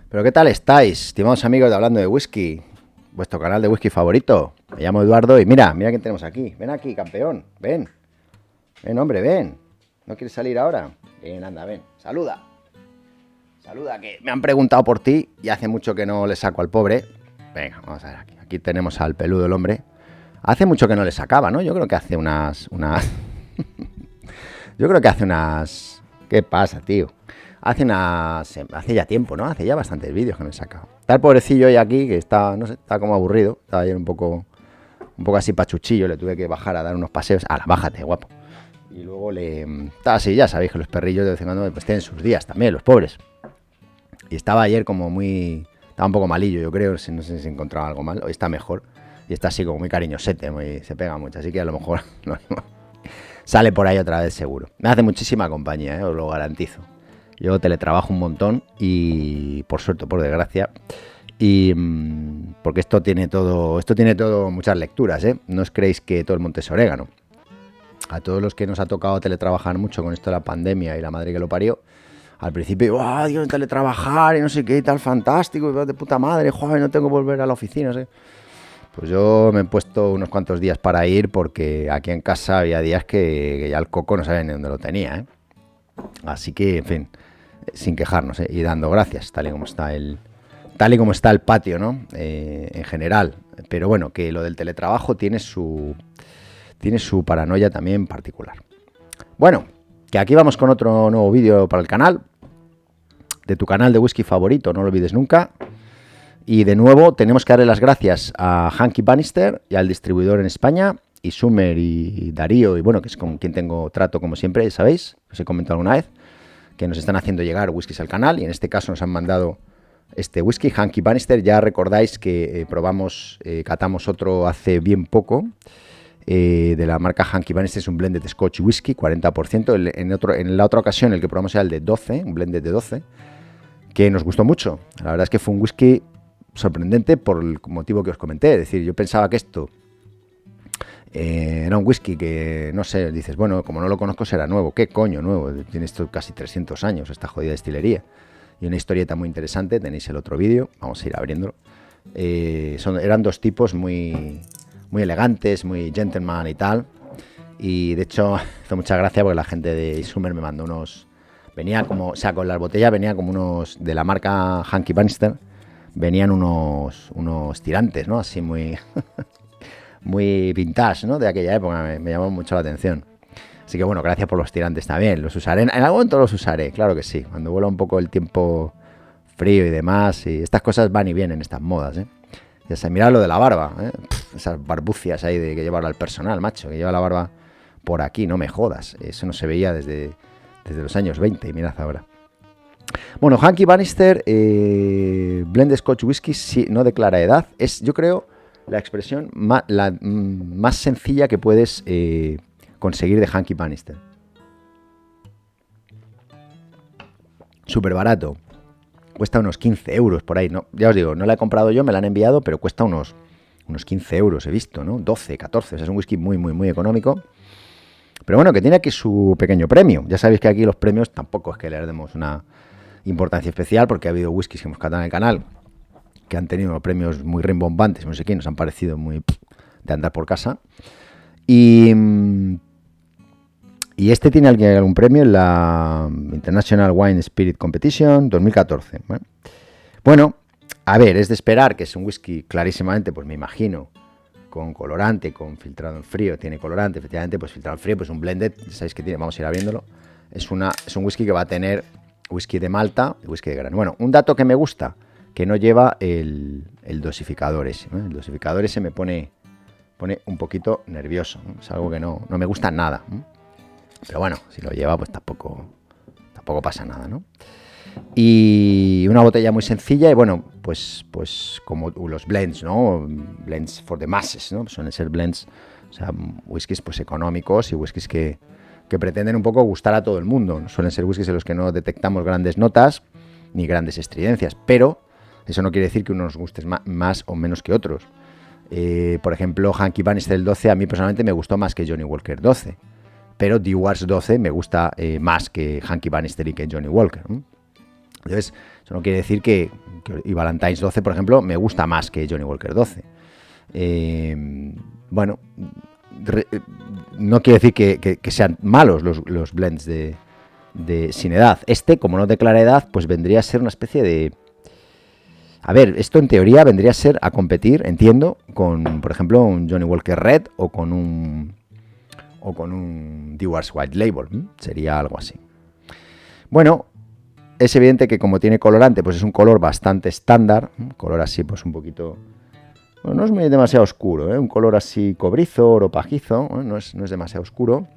Pero ¿qué tal estáis, estimados amigos de Hablando de Whisky? Vuestro canal de whisky favorito. Me llamo Eduardo y mira quién tenemos aquí. Ven aquí, campeón. Ven. Ven, hombre, ven. ¿No quieres salir ahora? Ven, anda, ven. Saluda. Saluda, que me han preguntado por ti y hace mucho que no le saco al pobre. Venga, vamos a ver aquí. Aquí tenemos al peludo del hombre. Hace mucho que no le sacaba, ¿no? Yo creo que hace unas... Yo creo que hace unas... ¿Qué pasa, tío? Hace ya tiempo, ¿no? Hace ya bastantes vídeos que me he sacado. Está el pobrecillo hoy aquí, que está, no sé, está como aburrido. Estaba ayer un poco así pachuchillo. Le tuve que bajar a dar unos paseos. ¡Hala, bájate, guapo! Y luego estaba así, ya sabéis que los perrillos de vez en cuando pues tienen sus días también, los pobres. Y estaba ayer como muy... Estaba un poco malillo, yo creo. No sé si se encontraba algo mal. Hoy está mejor. Y está así como muy cariñosete, se pega mucho. Así que a lo mejor sale por ahí otra vez seguro. Me hace muchísima compañía, os lo garantizo. Yo teletrabajo un montón y por suerte, por desgracia, y porque esto tiene todo muchas lecturas, ¿eh? No os creéis que todo el monte es orégano. A todos los que nos ha tocado teletrabajar mucho con esto de la pandemia y la madre que lo parió, al principio, ¡oh, Dios, teletrabajar y no sé qué, y tal, fantástico, de puta madre, joder, no tengo que volver a la oficina, no sé. Pues yo me he puesto unos cuantos días para ir porque aquí en casa había días que ya el coco no sabía ni dónde lo tenía, ¿eh? Así que, en fin, sin quejarnos, y dando gracias, tal y como está el patio, ¿no? En general. Pero bueno, que lo del teletrabajo tiene su paranoia también particular. Bueno, que aquí vamos con otro nuevo vídeo para el canal, de tu canal de whisky favorito, no lo olvides nunca. Y de nuevo tenemos que darle las gracias a Hanky Bannister y al distribuidor en España, y Summer y Darío, y bueno, que es con quien tengo trato como siempre, ¿sabéis? Os he comentado alguna vez, que nos están haciendo llegar whiskies al canal, y en este caso nos han mandado este whisky, Hanky Bannister. Ya recordáis que catamos otro hace bien poco, de la marca Hanky Bannister, es un blended Scotch whisky, 40%. En la otra ocasión el que probamos era el de 12, un blended de 12, que nos gustó mucho. La verdad es que fue un whisky sorprendente por el motivo que os comenté. Es decir, yo pensaba que esto era un whisky que, no sé, dices, bueno, como no lo conozco será nuevo. ¿Qué coño nuevo? Tiene esto casi 300 años, esta jodida destilería. Y una historieta muy interesante, tenéis el otro vídeo, vamos a ir abriéndolo. Eran dos tipos muy elegantes, muy gentleman y tal. Y de hecho, hizo mucha gracia porque la gente de Summer me mandó unos... Venía como, o sea, con las botellas venía como unos, de la marca Hanky Bannister, venían unos tirantes, ¿no? Así muy muy vintage, ¿no? De aquella época, me llamó mucho la atención. Así que bueno, gracias por los tirantes también. Los usaré, en algún momento los usaré, claro que sí. Cuando vuela un poco el tiempo frío y demás, y estas cosas van y vienen, estas modas, ¿eh? Ya se mirad lo de la barba, ¿eh? Esas barbucias ahí de que lleva el personal, macho, que lleva la barba por aquí, no me jodas. Eso no se veía desde los años 20, y mirad ahora. Bueno, Hanky Bannister Blend Scotch Whisky no declara edad. Es, yo creo, la expresión más sencilla que puedes conseguir de Hanky Bannister. Súper barato. Cuesta unos 15 euros por ahí. No, ya os digo, no la he comprado yo, me la han enviado, pero cuesta unos 15 euros, he visto, ¿no? 12, 14. O sea, es un whisky muy, muy, muy económico. Pero bueno, que tiene aquí su pequeño premio. Ya sabéis que aquí los premios tampoco es que le demos una importancia especial, porque ha habido whiskies que hemos catado en el canal que han tenido premios muy rimbombantes, no sé qué, nos han parecido muy de andar por casa. Y este tiene algún premio en la International Wine Spirit Competition 2014. Bueno, a ver, es de esperar que es un whisky clarísimamente, pues me imagino, con colorante, con filtrado en frío. Tiene colorante, efectivamente, pues filtrado en frío, pues un blended, sabéis que tiene, vamos a ir abriéndolo. Es un whisky que va a tener whisky de malta y whisky de grano. Bueno, un dato que me gusta, que no lleva el dosificador ese, ¿no? El dosificador ese me pone un poquito nervioso, ¿no? Es algo que no me gusta nada, ¿no? Pero bueno, si lo lleva, pues tampoco pasa nada, ¿no? Y una botella muy sencilla, y bueno, pues como los blends, ¿no? Blends for the masses, ¿no? Suelen ser blends, o sea, whiskies pues económicos y whiskies que pretenden un poco gustar a todo el mundo. Suelen ser whiskies en los que no detectamos grandes notas ni grandes estridencias, pero eso no quiere decir que uno nos guste más o menos que otros. Por ejemplo, Hanky Bannister 12 a mí personalmente me gustó más que Johnny Walker 12, pero Dewar's 12 me gusta más que Hanky Bannister y que Johnny Walker, ¿no? Entonces, eso no quiere decir y Ballantines 12, por ejemplo, me gusta más que Johnny Walker 12. Bueno, no quiere decir que sean malos los blends de sin edad. Como no declara edad, pues vendría a ser una especie de... A ver, esto en teoría vendría a ser a competir, entiendo, con, por ejemplo, un Johnny Walker Red o con un Dewar's White Label. Sería algo así. Bueno, es evidente que como tiene colorante, pues es un color bastante estándar. Color así, pues un poquito... Bueno, no es muy demasiado oscuro, un color así cobrizo, oro pajizo, no es demasiado oscuro.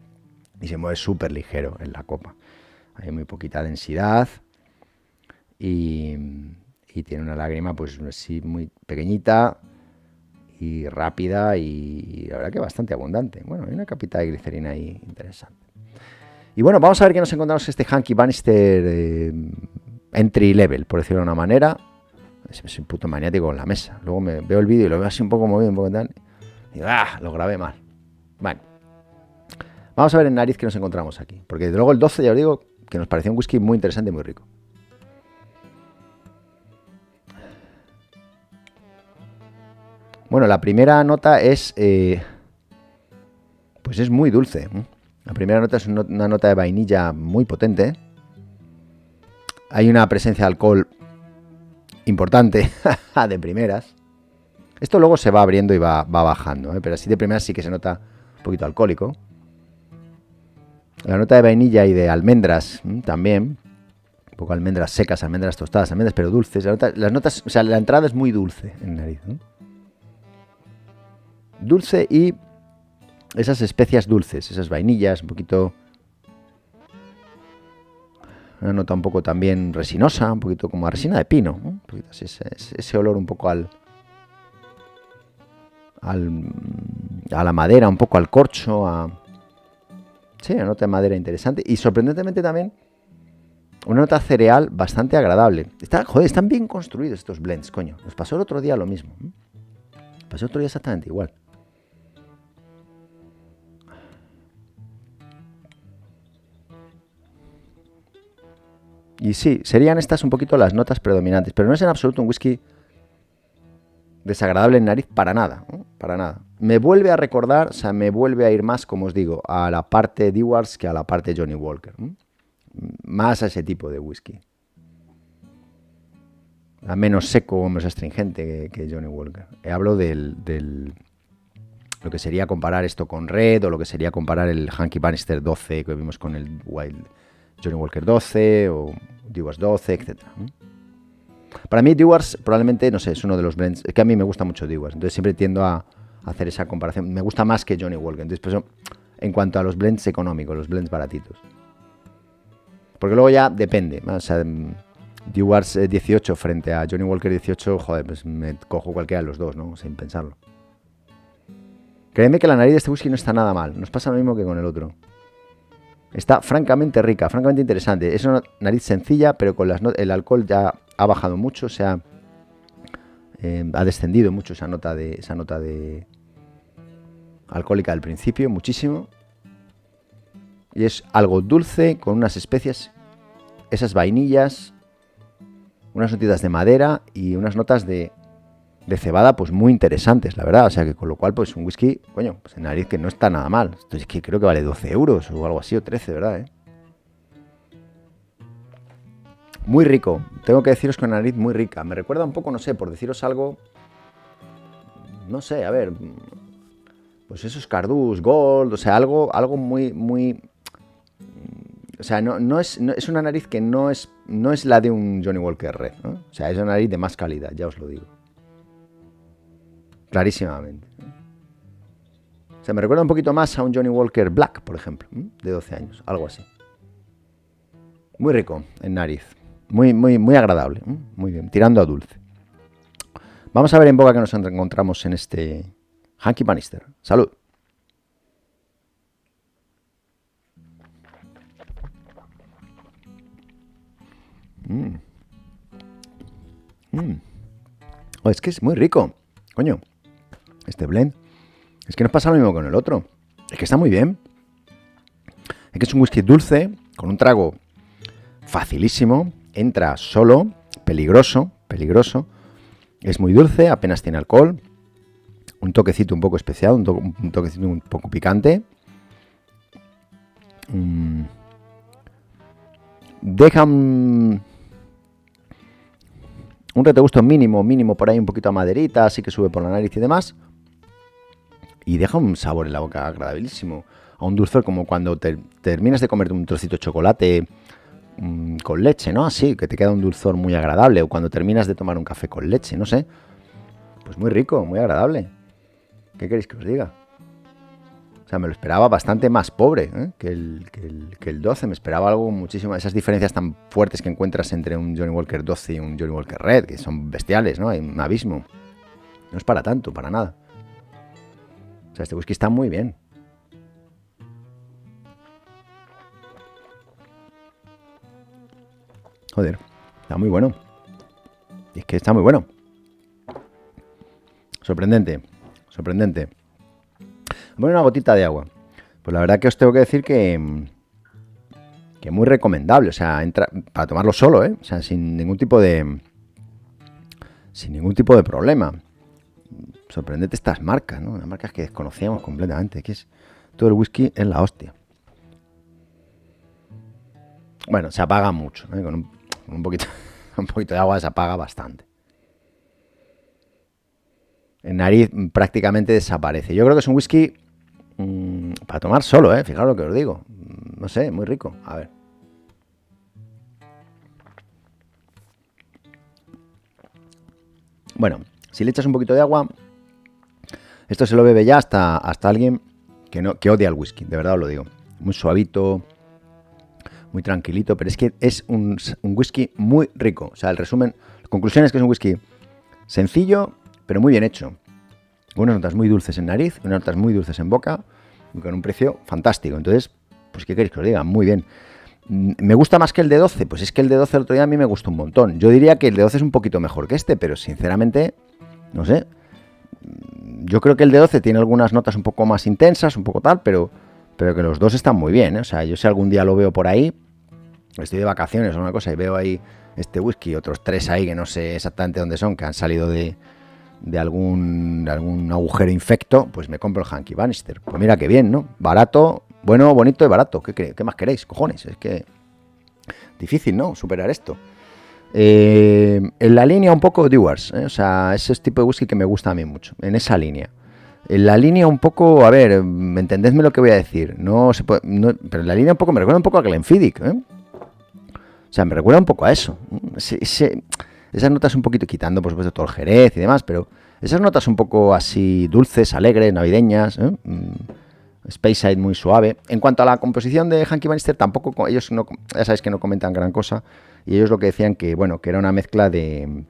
Y se mueve súper ligero en la copa. Hay muy poquita densidad. Y tiene una lágrima, pues sí, muy pequeñita y rápida y la verdad que bastante abundante. Bueno, hay una capita de glicerina ahí interesante. Y bueno, vamos a ver qué nos encontramos este Hanky Bannister entry level, por decirlo de una manera. Es un puto maniático en la mesa. Luego me veo el vídeo y lo veo así un poco movido, un poco tal. Y digo, lo grabé mal. Bueno, vamos a ver en nariz qué nos encontramos aquí. Porque desde luego el 12, ya os digo, que nos pareció un whisky muy interesante y muy rico. Bueno, la primera nota es... pues es muy dulce. La primera nota es una nota de vainilla muy potente. Hay una presencia de alcohol importante de primeras. Esto luego se va abriendo y va bajando, pero así de primeras sí que se nota un poquito alcohólico. La nota de vainilla y de almendras también. Un poco almendras secas, almendras tostadas, almendras pero dulces. Las notas, o sea, la entrada es muy dulce en nariz, ¿no? Dulce y esas especias dulces, esas vainillas, un poquito... Una nota un poco también resinosa, un poquito como a resina de pino, ¿no? Un poquito así, ese olor un poco a la madera, un poco al corcho, sí, una nota de madera interesante y sorprendentemente también una nota cereal bastante agradable. Están bien construidos estos blends, coño. Nos pasó el otro día lo mismo. Pasó el otro día exactamente igual. Y sí, serían estas un poquito las notas predominantes, pero no es en absoluto un whisky desagradable en nariz para nada, ¿no? Para nada. Me vuelve a recordar, o sea, me vuelve a ir más, como os digo, a la parte Dewar's que a la parte Johnny Walker, ¿no? Más a ese tipo de whisky. A menos seco, menos astringente que Johnny Walker. Hablo del lo que sería comparar esto con Red o lo que sería comparar el Hanky Bannister 12 que vimos con el Wild Johnny Walker 12 o Dewar's 12, etc. Para mí Dewar's probablemente, no sé, es uno de los blends, es que a mí me gusta mucho Dewar's, entonces siempre tiendo a hacer esa comparación. Me gusta más que Johnny Walker, entonces por eso, en cuanto a los blends económicos, los blends baratitos. Porque luego ya depende, o sea, Dewar's 18 frente a Johnny Walker 18, joder, pues me cojo cualquiera de los dos, ¿no? Sin pensarlo. Créeme que la nariz de este whisky no está nada mal, nos pasa lo mismo que con el otro. Está francamente rica, francamente interesante. Es una nariz sencilla, pero con el alcohol ya ha bajado mucho, ha descendido mucho esa nota de alcohólica del principio, muchísimo. Y es algo dulce, con unas especias, esas vainillas, unas notitas de madera y unas notas de cebada, pues muy interesantes, la verdad. O sea que con lo cual, pues un whisky, coño, pues en nariz que no está nada mal. Esto es que creo que vale 12 euros o algo así, o 13, ¿verdad? Muy rico. Tengo que deciros que una nariz muy rica. Me recuerda un poco, no sé, por deciros algo, no sé, a ver, pues esos Cardús, Gold, o sea, algo muy, muy... O sea, es una nariz que no es la de un Johnny Walker Red, ¿no? O sea, es una nariz de más calidad, ya os lo digo. Clarísimamente. O sea, me recuerda un poquito más a un Johnny Walker Black, por ejemplo, de 12 años, algo así. Muy rico en nariz, muy, muy, muy agradable, muy bien, tirando a dulce. Vamos a ver en boca que nos encontramos en este Hanky Bannister. ¡Salud! Oh, es que es muy rico, coño. Este blend. Es que nos pasa lo mismo con el otro. Es que está muy bien. Es que es un whisky dulce, con un trago facilísimo, entra solo, peligroso, peligroso. Es muy dulce, apenas tiene alcohol. Un toquecito un poco especial, un toquecito un poco picante. Deja un retrogusto mínimo por ahí, un poquito a maderita, así que sube por la nariz y demás. Y deja un sabor en la boca agradabilísimo. A un dulzor como cuando terminas de comerte un trocito de chocolate con leche, ¿no? Así, que te queda un dulzor muy agradable. O cuando terminas de tomar un café con leche, no sé. Pues muy rico, muy agradable. ¿Qué queréis que os diga? O sea, me lo esperaba bastante más pobre, ¿eh? que el 12. Me esperaba algo muchísimo. Esas diferencias tan fuertes que encuentras entre un Johnnie Walker 12 y un Johnnie Walker Red, que son bestiales, ¿no? Hay un abismo. No es para tanto, para nada. O sea, este whisky está muy bien. Joder, está muy bueno. Y es que está muy bueno. Sorprendente, sorprendente. Voy a poner una gotita de agua. Pues la verdad que os tengo que decir que muy recomendable. O sea, entra para tomarlo solo, ¿eh? O sea, sin ningún tipo de problema. Sorprendente estas marcas, ¿no? Las marcas que desconocíamos completamente. Que es todo el whisky es la hostia. Bueno, se apaga mucho, ¿eh? Con un poquito de agua se apaga bastante. En nariz prácticamente desaparece. Yo creo que es un whisky para tomar solo, ¿eh? Fijaos lo que os digo. No sé, muy rico. A ver. Bueno, si le echas un poquito de agua, esto se lo bebe ya hasta alguien que odia el whisky, de verdad os lo digo. Muy suavito, muy tranquilito, pero es que es un whisky muy rico. O sea, el resumen, la conclusión es que es un whisky sencillo, pero muy bien hecho. Unas notas muy dulces en nariz, unas notas muy dulces en boca, y con un precio fantástico. Entonces, pues ¿qué queréis que os diga? Muy bien. ¿Me gusta más que el de 12? Pues es que el de 12 el otro día a mí me gustó un montón. Yo diría que el de 12 es un poquito mejor que este, pero sinceramente, no sé. Yo creo que el de 12 tiene algunas notas un poco más intensas, un poco tal, pero que los dos están muy bien, ¿eh? O sea, yo si algún día lo veo por ahí, estoy de vacaciones o una cosa y veo ahí este whisky y otros 3 ahí que no sé exactamente dónde son, que han salido de algún agujero infecto, pues me compro el Hanky Bannister. Pues mira qué bien, ¿no? Barato, bueno, bonito y barato. ¿Qué más queréis, cojones? Es que difícil, ¿no? Superar esto. En la línea un poco Dewar's, ¿eh? O sea, ese tipo de whisky que me gusta a mí mucho, en esa línea. En la línea un poco, a ver, entendedme lo que voy a decir. No se puede, no, pero en la línea un poco me recuerda un poco a Glenfiddich, ¿eh? O sea, me recuerda un poco a eso. Esas notas un poquito, quitando por supuesto todo el jerez y demás, pero esas notas un poco así dulces, alegres, navideñas, ¿eh? Speyside muy suave. En cuanto a la composición de Hanky Bannister, tampoco, ellos no, ya sabéis que no comentan gran cosa, y ellos lo que decían que, bueno, que era una mezcla de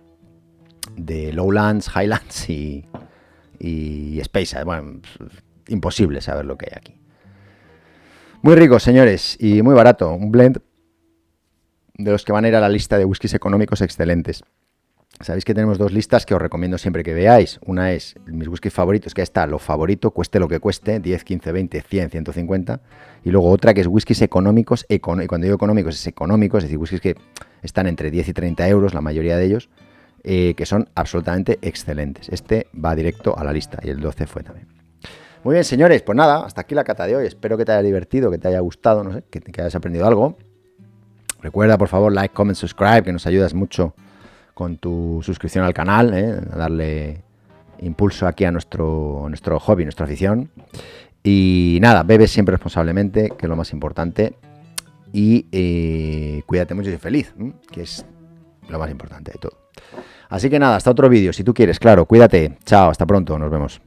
Lowlands, Highlands y Speyside. Bueno, imposible saber lo que hay aquí. Muy rico, señores, y muy barato. Un blend de los que van a ir a la lista de whiskies económicos excelentes. Sabéis que tenemos 2 listas que os recomiendo siempre que veáis. Una es mis whiskies favoritos, que está lo favorito, cueste lo que cueste, 10, 15, 20, 100, 150. Y luego otra que es whiskies económicos, y cuando digo económicos es económicos, es decir, whiskies que están entre 10 y 30 euros, la mayoría de ellos, que son absolutamente excelentes. Este va directo a la lista y el 12 fue también. Muy bien, señores, pues nada, hasta aquí la cata de hoy. Espero que te haya divertido, que te haya gustado, no sé, que hayas aprendido algo. Recuerda, por favor, like, comment, subscribe, que nos ayudas mucho con tu suscripción al canal, a darle impulso aquí a nuestro hobby, nuestra afición. Y nada, bebe siempre responsablemente, que es lo más importante. Y cuídate mucho y sé feliz, que es lo más importante de todo. Así que nada, hasta otro vídeo, si tú quieres, claro, cuídate. Chao, hasta pronto, nos vemos.